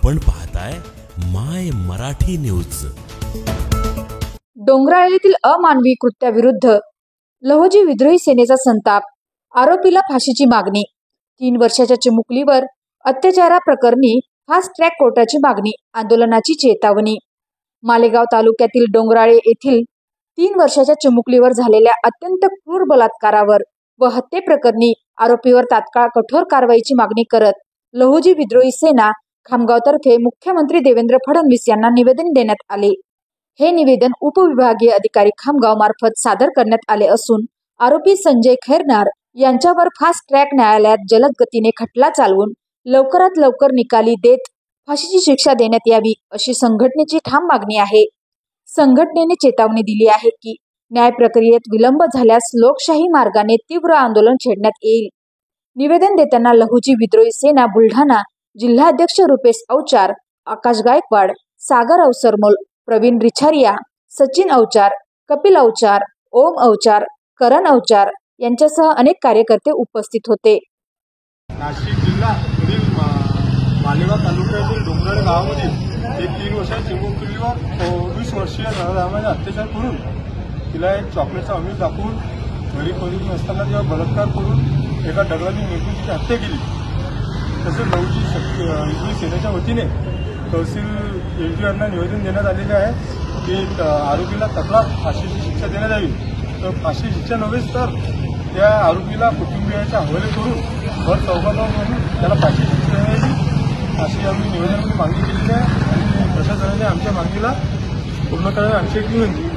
आपण पाहताय माय मराठी न्यूज। डोंगराळेतील अमानवी कृत्याविरुद्ध लहोजी विद्रोही सेनेचा संताप, आरोपीला फाशीची मागणी। 3 वर्षाच्या चिमुकलीवर अत्याचाराप्रकरणी फास्ट ट्रॅक कोर्टाची मागणी, आंदोलनाची चेतावणी। मालेगाव तालुक्यातील डोंगराळे येथील 3 वर्षाच्या चिमुकलीवर झालेल्या अत्यंत क्रूर बलात्कारावर व हत्येप्रकरणी आरोपीवर तात्काळ कठोर कारवाईची मागणी करत लहोजी विद्रोही सेना खामगावतर्फे मुख्यमंत्री देवेंद्र फडणवीस यांना निवेदन देण्यात आले। हे निवेदन उपविभागीय अधिकारी खामगाव मार्फत सादर करण्यात आले असून आरोपी संजय खैरनार यांच्यावर फास्ट ट्रॅक न्यायालयात जलद गतीने खटला चालवून लवकरात लवकर निकाली देत फाशीची शिक्षा देण्यात यावी अशी संघटनेची ठाम मागणी आहे। संघटनेने चेतावणी दिली आहे की न्याय प्रक्रियेत विलंब झाल्यास लोकशाही मार्गाने तीव्र आंदोलन छेडण्यात येईल। निवेदन देताना लहुजी विद्रोही सेना बुलढाणा जिल्हाध्यक्ष रुपेश अवचार, आकाश गायकवाड, सागर अवसरमोल, प्रवीण रिछारिया, सचिन अवचार, कपिल अवचार, ओम अवचार, करण अवचार यांच्यासह अनेक कार्यकर्ते उपस्थित होते। नाशिक जिल्ह्यातील मालेगाव तालुक्यातील डोंगराळे गावामध्ये एक 3 वर्षाच्या चिमुकलीवर 20 वर्षीय नराधमाने अत्याचार करून तिला एक चॉकलेटचा अमृत दाखवून घरी परिस्थिती असताना जेव्हा बलात्कार करून एका दगडाने मेटून तिची हत्या केली। तसेच लहुजी विद्रोही सेनेच्या वतीने तहसील एलजीआरना निवेदन देण्यात आलेले आहे की आरोपीला तत्काळ फाशीची शिक्षा देण्यात यावी। तर फाशी शिक्षा नव्हेच तर त्या आरोपीला कुटुंबियाच्या हवाले करून भर चौकात म्हणून त्याला फाशी शिक्षा देण्यात यावी अशी आम्ही निवेदनाची मागणी केलेली आहे आणि प्रशासनाने आमच्या मागणीला पूर्ण करावी आमची एक विनंती।